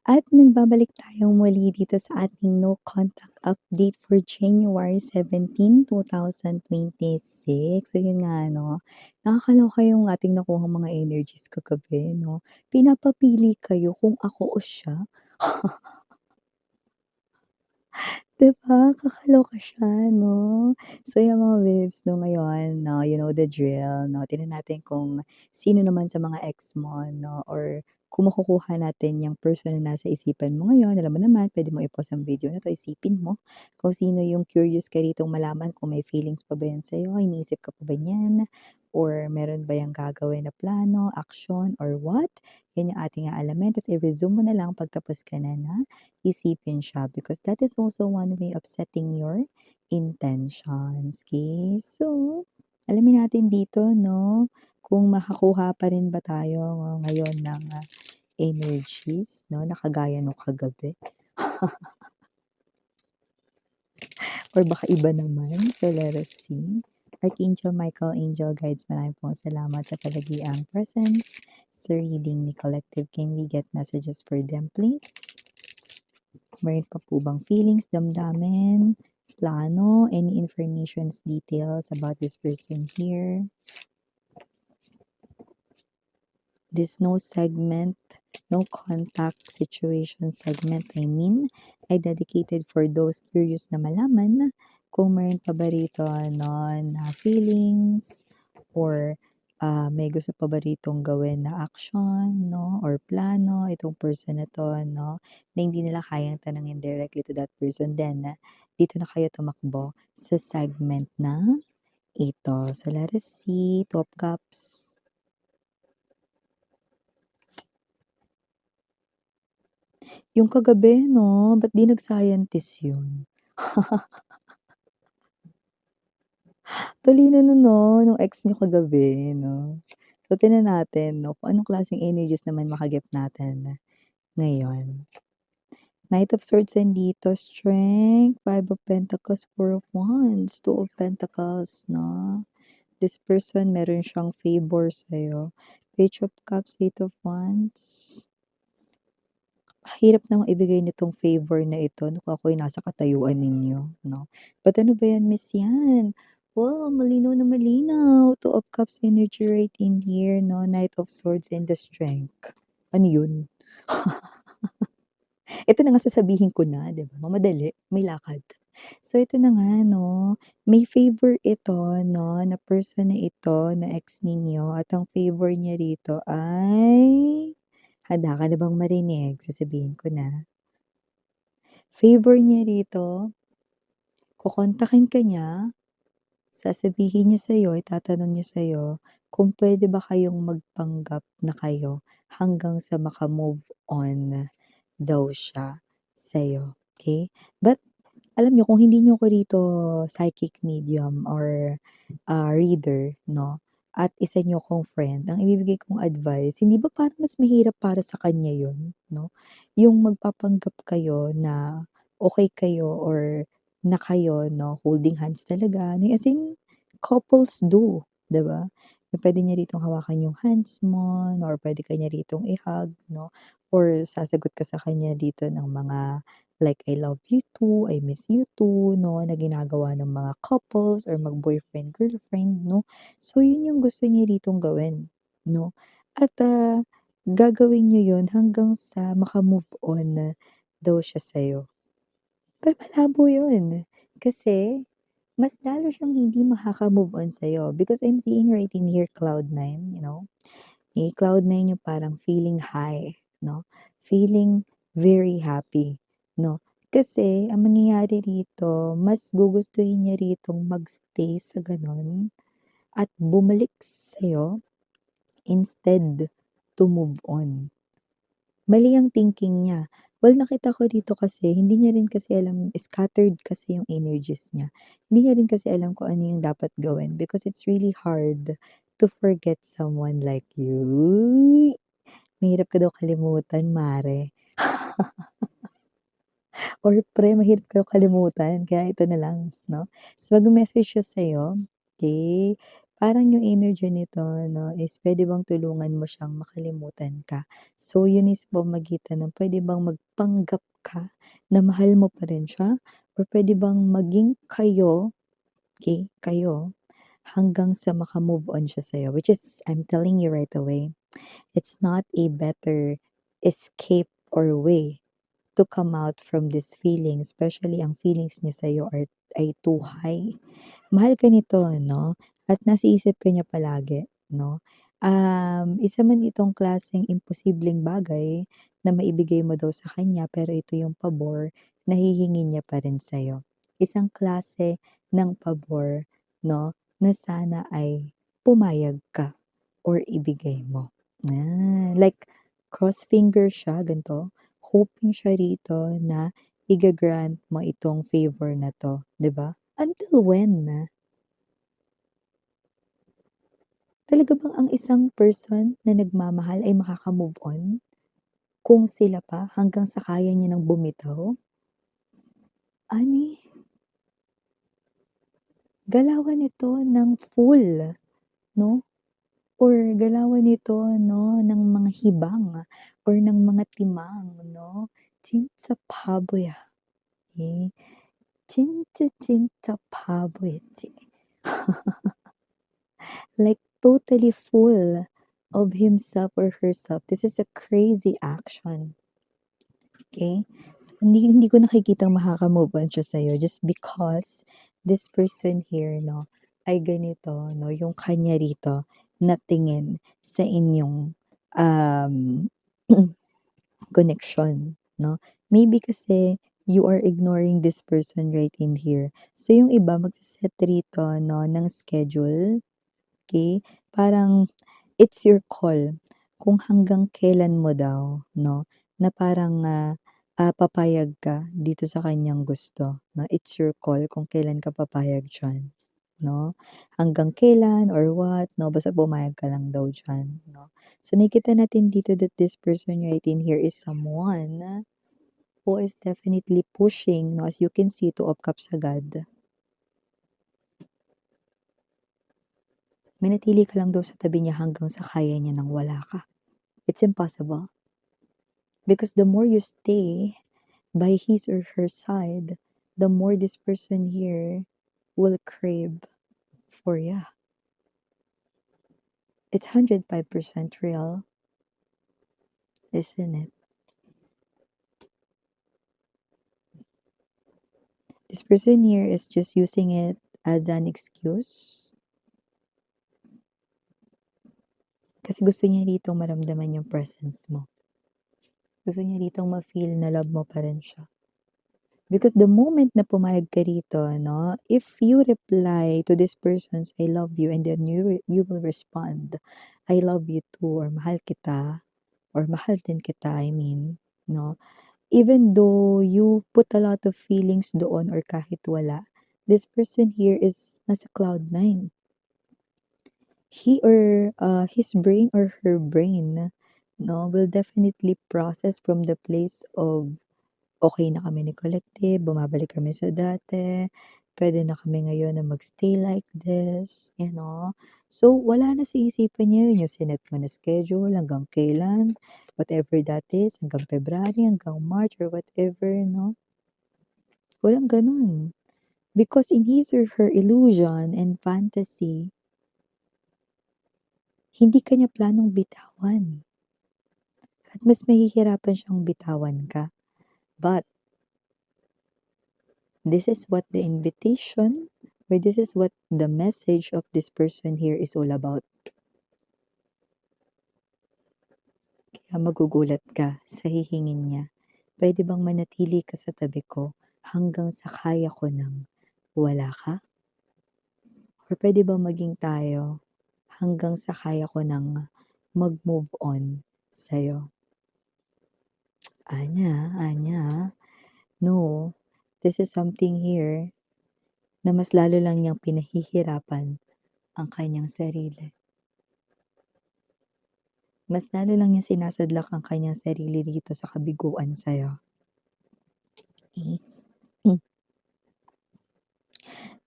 At nagbabalik tayong muli dito sa ating no contact update for January 17, 2026. So yun nga 'no, nakakaloka yung ating nakuhang mga energies kagabi 'no. Pinapapili kayo kung ako o siya. 'Di ba, kakaloka siya 'no? So yan mga babes 'no, ngayon 'no, you know the drill 'no, tignan natin kung sino naman sa mga ex mo 'no or kung makukuha natin yung person na nasa isipan mo ngayon. Alam mo naman puwede mo i-pause ang video na 'to, isipin mo kung sino yung curious ka ritong malaman kung may feelings pa ba yan sa'yo, iniisip ka pa ba niyan or meron ba yang gagawin na plano, action or what? Yan yung ating aalamin ta's i-resume mo na lang pagtapos ka na na isipin siya because that is also one way of setting your intentions, okay? So, alamin natin dito 'no, kung makakuha pa rin ba tayo ngayon ng, energies 'no, na kagaya nung kagabi or baka iba naman. So, let us see. Archangel Michael, Angel Guides, maraming pong salamat sa palagiang presence sa reading ni Collective. Can we get messages for them, please? Meron pa po bang feelings, damdamin, plano, any informations, details about this person here? This no segment, no contact situation segment, I mean, ay dedicated for those curious na malaman kung meron pa ba rito ano, na feelings or may gusto pa ba ritong gawin na action, no, or plano itong person na 'to, no, na hindi nila kayang tanungin directly to that person. Then, dito na kayo tumakbo sa segment na ito. So, let us see, Two of Cups. Yung kagabi 'no, ba't 'di nag-scientist yun? Talino nun 'no, nung ex niyo kagabi 'no. So, tignan natin 'no, kung anong klaseng energies naman maka-get natin ngayon. Knight of Swords nandito, Strength, Five of Pentacles, Four of Wands, Two of Pentacles 'no. This person meron siyang favor sa'yo. Page of Cups, Eight of Wands. Hirap namang ibigay nitong favor na ito 'no, kung ako'y nasa katayuan ninyo 'no. But ano ba yan miss yan? Wow, malinaw na malinaw. Two of Cups energy right in here 'no, Knight of Swords and the Strength. Ano yun? Ito na nga sasabihin ko na 'di ba, mamadali, may lakad. So ito na nga 'no, may favor ito 'no, na person na ito na ex ninyo at ang favor niya rito ay handa ka na bang marinig? Sasabihin ko na. Favor niya rito, kokontakin ka niya, sasabihin niya sa'yo, itatanong niya sa'yo kung puwede ba kayong magpanggap na kayo hanggang sa maka-move on daw siya sa'yo, okey? But alam niyo kung hindi niyo ako rito psychic medium or, reader 'no, at isa niyo akong friend, ang ibibigay kong advice, hindi ba parang mas mahirap para sa kanya yun 'no? Yung magpapanggap kayo na okey kayo or na kayo 'no, holding hands talaga, as in couples do, 'di ba? Na puwede niya ritong hawakan yung hands mo or puwede ka niya ritong i-hug 'no, or sasagot ka sa kanya dito ng mga like, "I love you too, I miss you too," 'no, na ginagawa ng mga couples or mag-boyfriend, girlfriend 'no. So, yun yung gusto niya ritong gawin 'no, at, gagawin niyo yun hanggang sa maka-move on daw siya sa'yo. Pero malabo yun, kasi mas lalo siyang hindi makaka-move on sa'yo because I'm seeing right in here Cloud 9, you know? Cloud 9 yung parang feeling high 'no, feeling very happy 'no. Kasi ang mangyayari rito mas gugustuhin niya ritong mag-stay sa gano'n at bumalik sa'yo instead to move on. Mali ang thinking niya. Well, nakita ko dito kasi hindi niya rin kasi alam, scattered kasi yung energies niya. Hindi niya rin kasi alam kung ano yung dapat gawin because it's really hard to forget someone like you. Mahirap ka daw kalimutan, mare. Or pre, mahirap ka daw kalimutan kaya ito na lang 'no. So, magme-message siya sa'yo, okey? Parang yung energy nito 'no is puwede bang tulungan mo siyang makalimutan ka. So yun is pamamagitan ng puwede bang magpanggap ka na mahal mo pa rin siya or puwede bang maging kayo, okey, kayo hanggang sa maka-move on siya sa'yo, which is I'm telling you right away, it's not a better escape or way to come out from this feeling, especially ang feelings niya sa'yo ay too high. Mahal ka nito 'no, at nasa isip ka niya palagi 'no. Isa man itong klaseng imposibleng bagay na maibigay mo daw sa kanya pero ito yung pabor na hihingi niya pa rin sa'yo. Isang klase ng pabor 'no, na sana ay pumayag ka or ibigay mo. Like cross finger siya ganito, hoping siya rito na iga-grant mo itong favor na 'to, 'di ba? Until when? Talaga bang ang isang person na nagmamahal ay makaka-move on kung sila pa hanggang sa kaya niya ng bumitaw? Ani, galawan ito ng full 'no, or galawan ito 'no ng mga hibang or ng mga timang 'no. 진짜 바보야. 예. 진짜 바보였지. Like totally full of himself or herself. This is a crazy action. Okay? So, hindi ko nakikitang makaka-move on siya sa'yo just because this person here 'no, ay ganito 'no, yung kanya rito na tingin sa inyong, um, connection 'no. Maybe kasi you are ignoring this person right in here. So, yung iba magse-set rito 'no ng schedule, okay. Parang it's your call kung hanggang kailan mo daw 'no, na parang, papayag ka dito sa kanyang gusto 'no. It's your call kung kailan ka papayag diyan 'no, hanggang kailan or what 'no, basta pumayag ka lang daw diyan 'no. So nakikita natin dito that this person right in here is someone who is definitely pushing 'no, as you can see, Two of Cups agad. Manatili ka lang daw sa tabi niya hanggang sa kaya niya ng wala ka. It's impossible. Because the more you stay by his or her side, the more this person here will crave for ya. It's 105% real, isn't it? This person here is just using it as an excuse. Kasi gusto niya ditong maramdaman yung presence mo. Gusto niya ditong ma-feel na love mo pa rin siya. Because the moment na pumayag ka rito 'no, if you reply to this person's "I love you" and then you will respond, "I love you too" or "Mahal kita" or "Mahal din kita," I mean 'no. Even though you put a lot of feelings doon or kahit wala, this person here is nasa cloud nine. He or, his brain or her brain 'no, will definitely process from the place of okey na kami ni Collective, bumabalik kami sa dati, puwede na kami ngayon na mag-stay like this, you know. So, wala na sa isipan niya yun, yung sinet mo na schedule hanggang kailan, whatever that is, hanggang February, hanggang March or whatever 'no. Walang gano'n. Because in his or her illusion and fantasy, hindi ka niya planong bitawan at mas mahihirapan siyang bitawan ka. But this is what the invitation or this is what the message of this person here is all about. Kaya magugulat ka sa hihingin niya. Puwede bang manatili ka sa tabi ko hanggang sa kaya ko ng wala ka? Or puwede bang maging tayo hanggang sa kaya ko ng mag-move on sa'yo? Anya, no, this is something here na mas lalo lang niyang pinahihirapan ang kanyang sarili. Mas lalo lang niyang sinasadlak ang kanyang sarili rito sa kabiguan sa'yo. Eh,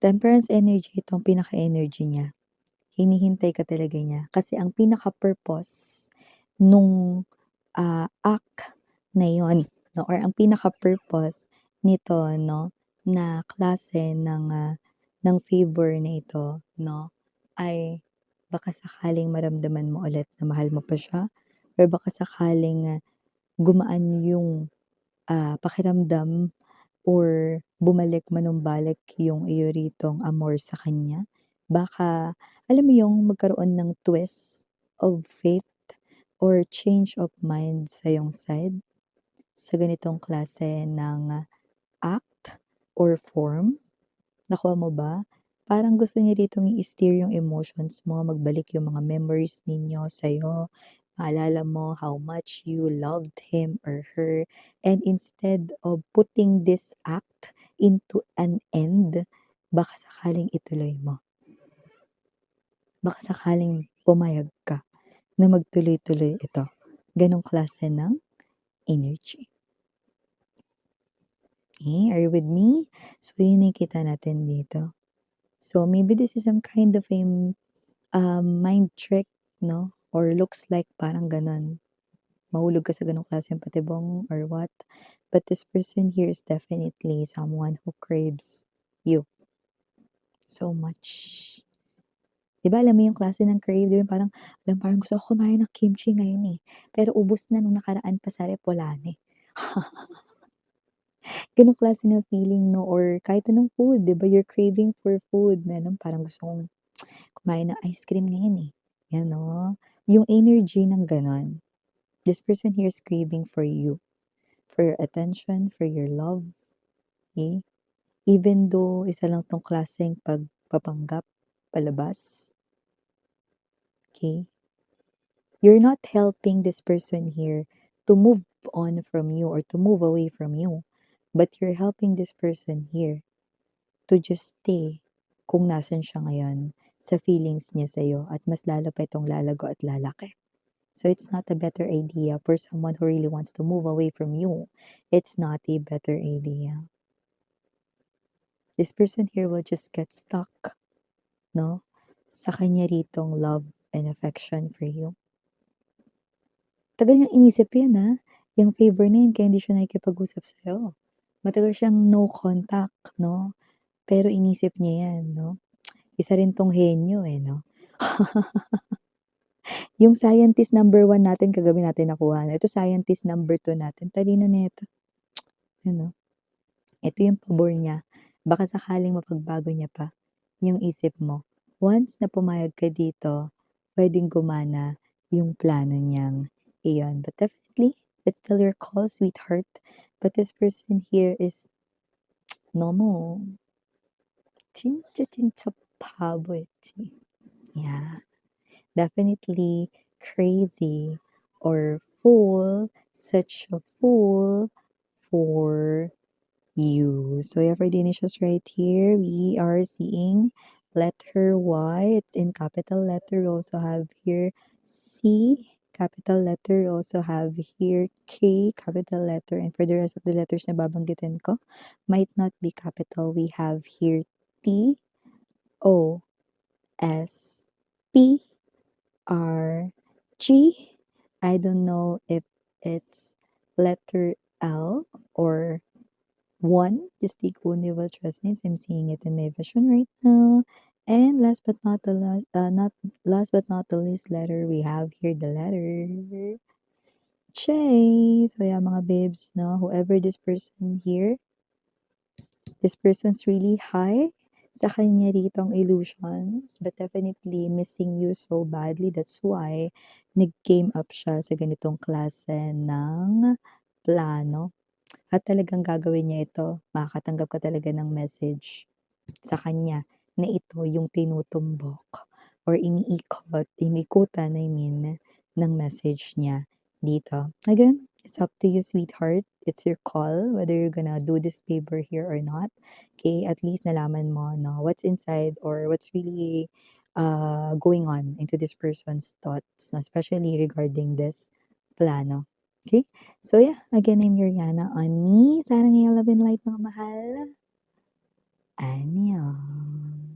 Temperance energy itong pinaka-energy niya. hinihintay ka talaga niya kasi ang pinaka-purpose nung, act na yun 'no or ang pinaka-purpose nito 'no, na klase ng favor na ito 'no, ay baka sakaling maramdaman mo ulit na mahal mo pa siya or baka sakaling, gumaan yung, pakiramdam or bumalik manumbalik yung iyo ritong amor sa kanya. Baka alam mo yung magkaroon ng twist of fate or change of mind sa iyong side sa ganitong klase ng act or form. Nakuha mo ba? Parang gusto niya ditong i-steer yung emotions mo, magbalik yung mga memories ninyo sa'yo. Maalala mo how much you loved him or her. And instead of putting this act into an end, baka sakaling ituloy mo. Baka sakaling pumayag ka na magtuloy-tuloy ito. Ganong klase ng energy. Okay, are you with me? So, yun nakikita natin dito. So, maybe this is some kind of a mind trick, no? Or looks like parang ganon. Mahulog ka sa ganong klaseng patibong or what. But this person here is definitely someone who craves you so much. Diba alam mo yung klase ng crave, diba parang, parang gusto ko kumain ng kimchi ngayon eh. Pero ubos na nung nakaraan pa sa rep, wala na eh. Ganong klase ng feeling, no? Or kahit anong food, diba? You're craving for food na parang gusto kong kumain ng ice cream ngayon eh. Yan, no? Yung energy ng ganon. This person here is craving for you, for your attention, for your love. Okay? Even though isa lang tong klaseng pagpapanggap, palabas. Okay? You're not helping this person here to move on from you or to move away from you. But you're helping this person here to just stay kung nasan siya ngayon sa feelings niya sa'yo at mas lalo pa itong lalago at lalaki. So it's not a better idea for someone who really wants to move away from you. It's not a better idea. This person here will just get stuck, no? Sa kanya ritong love and affection for you. Tagal niyang inisip yan, yung favor na yun kaya hindi siya nakikipag-usap sa'yo. Matagal siyang no contact, no? Pero inisip niya yan, no? Isa rin 'tong henyo, eh, 'no? Yung scientist number 1 natin kagabi natin nakuha, ito scientist number 2 natin, talino nito. Ano, ito yung pabor niya, baka sakaling mapagbago niya pa yung isip mo. Once na pumayag ka dito, puwedeng gumana yung plano niyang iyon. But definitely, it's still your call, sweetheart. But this person here is 너무 진짜 바보였지. Yeah. Definitely crazy or fool, such a fool for you. So yeah, for the initials right here, we are seeing letter Y. It's in capital letter. We also have here C, capital letter. We also have here K, capital letter. And for the rest of the letters na babanggitin ko, might not be capital. We have here T, O, S, P, R, G. I don't know if it's letter L or 1. Just the universal trust names. I'm seeing it in my vision right now. And last but not the not last but not the least letter, we have here the letter J. So yeah, mga babes, no, whoever this person here, this person's really high sa kanya ritong illusions, but definitely missing you so badly. That's why nag-game up siya sa ganitong klase ng plano. At talagang gagawin niya ito, makakatanggap ka talaga ng message sa kanya na ito yung tinutumbok or iniikutan, I mean, ng message niya dito. Again, it's up to you, sweetheart. It's your call whether you're gonna do this favor here or not. Okay, at least nalaman mo no, what's inside or what's really going on into this person's thoughts, no, especially regarding this plano. Okay? So yeah, again, I'm Yuriana on me. Sarang love and light mga mahal. Annyeong.